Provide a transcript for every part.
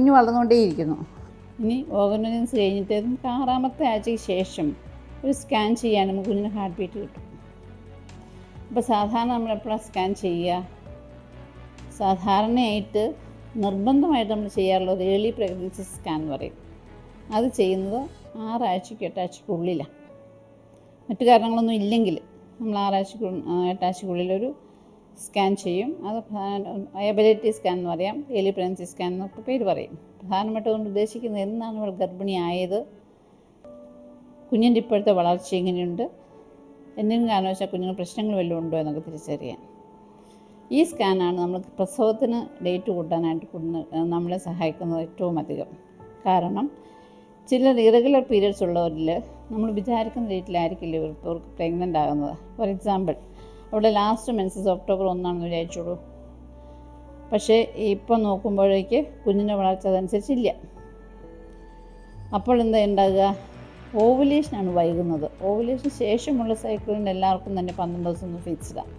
കുഞ്ഞ് വളർന്നുകൊണ്ടേയിരിക്കുന്നു. ഇനി ഓർഗനൈസ് കഴിഞ്ഞിട്ട് നമുക്ക് 6ാമത്തെ ആഴ്ചയ്ക്ക് ശേഷം ഒരു സ്കാൻ ചെയ്യാൻ നമുക്ക് കുഞ്ഞിന് ഹാർട്ട് ബീറ്റ് കിട്ടും. അപ്പോൾ സാധാരണ നമ്മൾ എപ്പോഴാണ് സ്കാൻ ചെയ്യുക? സാധാരണയായിട്ട് നിർബന്ധമായിട്ട് നമ്മൾ ചെയ്യാറുള്ളത് ഏർലി പ്രഗ്നൻസി സ്കാൻ എന്ന് പറയും. അത് ചെയ്യുന്നത് 6 ആഴ്ചയ്ക്ക് 8 ആഴ്ചയ്ക്കുള്ളിലാണ്. മറ്റു കാരണങ്ങളൊന്നും ഇല്ലെങ്കിൽ നമ്മൾ 6 8 ആഴ്ചയ്ക്കുള്ളിലൊരു സ്കാൻ ചെയ്യും. അത് എബിലിറ്റി സ്കാൻ എന്ന് പറയാം, ഏർലി പ്രഗ്നൻസി സ്കാൻ എന്നൊക്കെ പേര് പറയും. പ്രധാനമായിട്ടും കൊണ്ട് ഉദ്ദേശിക്കുന്നത് എന്നാണ് നമ്മൾ ഗർഭിണിയായത്, കുഞ്ഞിൻ്റെ ഇപ്പോഴത്തെ വളർച്ച എങ്ങനെയുണ്ട്, എന്തെങ്കിലും കാരണവശാൽ കുഞ്ഞിന് പ്രശ്നങ്ങൾ വല്ലതും ഉണ്ടോ എന്നൊക്കെ തിരിച്ചറിയാൻ. ഈ സ്കാനാണ് നമുക്ക് പ്രസവത്തിന് ഡേറ്റ് കൂട്ടാനായിട്ട് നമ്മളെ സഹായിക്കുന്നത് ഏറ്റവും അധികം. കാരണം ചില ഇറഗുലർ പീരിയഡ്സ് ഉള്ളവരിൽ നമ്മൾ വിചാരിക്കുന്ന ഡേറ്റിലായിരിക്കില്ല ഇവർക്ക് പ്രഗ്നൻ്റ് ആകുന്നത്. ഫോർ എക്സാമ്പിൾ, അവിടെ ലാസ്റ്റ് മെൻസസ് ഒക്ടോബർ 1 വിചാരിച്ചോളൂ. പക്ഷേ ഇപ്പോൾ നോക്കുമ്പോഴേക്ക് കുഞ്ഞിൻ്റെ വളർച്ച അതനുസരിച്ചില്ല. അപ്പോൾ എന്താ ഉണ്ടാകുക? ഓവുലേഷനാണ് വൈകുന്നത്. ഓവുലേഷന് ശേഷമുള്ള സൈക്കിളിൻ്റെ എല്ലാവർക്കും തന്നെ 12 ദിവസം ഫിക്സ്ഡാണ്.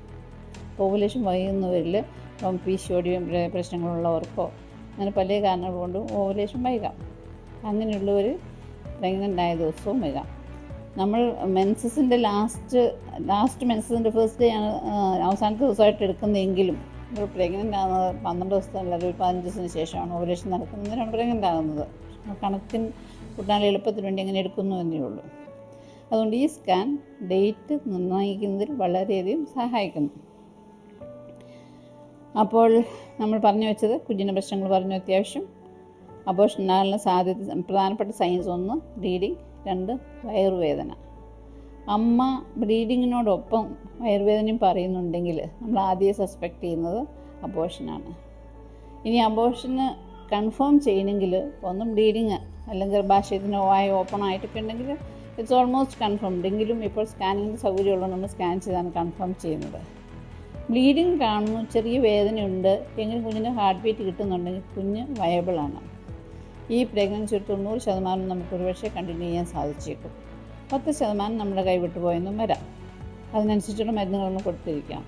ഓവുലേഷൻ വൈകുന്നവരിൽ ഇപ്പം PCOD പ്രശ്നങ്ങളുള്ളവർക്കോ അങ്ങനെ പല കാരണങ്ങൾ കൊണ്ടും ഓവുലേഷൻ വൈകാം. അങ്ങനെയുള്ളവർ പ്രഗ്നൻ്റ് ആയ ദിവസവും വൈകാം. നമ്മൾ മെൻസസിൻ്റെ ലാസ്റ്റ് മെൻസസിൻ്റെ ഫസ്റ്റ് ഡേ ആണ് അവസാനത്തെ ദിവസമായിട്ട് എടുക്കുന്നതെങ്കിലും ഇപ്പോൾ പ്രഗ്നൻ്റ് ആകുന്നത് 12 ദിവസത്തെ അല്ലെങ്കിൽ ഒരു 15 ദിവസത്തിന് ശേഷമാണ് ഓവുലേഷൻ നടക്കുന്നതിനാണ് പ്രഗ്നൻ്റ് ആകുന്നത്. കണക്കിന് കൂട്ടാൻ എളുപ്പത്തിന് വേണ്ടി അങ്ങനെ എടുക്കുന്നു എന്നേ ഉള്ളൂ. അതുകൊണ്ട് ഈ സ്കാൻ ഡേറ്റ് നിർണ്ണയിക്കുന്നതിൽ വളരെയധികം സഹായിക്കുന്നു. അപ്പോൾ നമ്മൾ പറഞ്ഞു വെച്ചത് കുഞ്ഞിൻ്റെ പ്രശ്നങ്ങൾ പറഞ്ഞു. അത്യാവശ്യം അബോർഷൻ ഉണ്ടാകാനുള്ള സാധ്യത പ്രധാനപ്പെട്ട സൈൻസ് 1 ബ്ലീഡിങ്, 2 വയറുവേദന. അമ്മ ബ്ലീഡിങ്ങിനോടൊപ്പം വയറുവേദനയും പറയുന്നുണ്ടെങ്കിൽ നമ്മൾ ആദ്യം സസ്പെക്റ്റ് ചെയ്യുന്നത് അബോർഷനാണ്. ഇനി അബോർഷന് കൺഫേം ചെയ്യണമെങ്കിൽ ഒന്നും ബ്ലീഡിങ് അല്ലെങ്കിൽ ഗർഭാശയത്തിന് വായ ഓപ്പൺ ആയിട്ടൊക്കെ ഉണ്ടെങ്കിൽ ഇറ്റ്സ് ഓൾമോസ്റ്റ് കൺഫേംഡ്. എങ്കിലും ഇപ്പോൾ സ്കാനിങ്ങിന് സൗകര്യമുള്ളത് നമ്മൾ സ്കാൻ ചെയ്താണ് കൺഫേം ചെയ്യുന്നത്. ബ്ലീഡിങ് കാണുന്നു, ചെറിയ വേദനയുണ്ട്, എങ്കിലും കുഞ്ഞിൻ്റെ ഹാർട്ട് ബീറ്റ് കിട്ടുന്നുണ്ടെങ്കിൽ കുഞ്ഞ് വയബിളാണ്. ഈ പ്രഗ്നൻസി ഒരു 90% നമുക്ക് ഒരുപക്ഷെ കണ്ടിന്യൂ ചെയ്യാൻ സാധിച്ചേക്കും. 10% നമ്മുടെ കൈ വിട്ടുപോയെന്നും വരാം. അതിനനുസരിച്ചുള്ള മരുന്നുകൾ നമ്മൾ കൊടുത്തിരിക്കാം.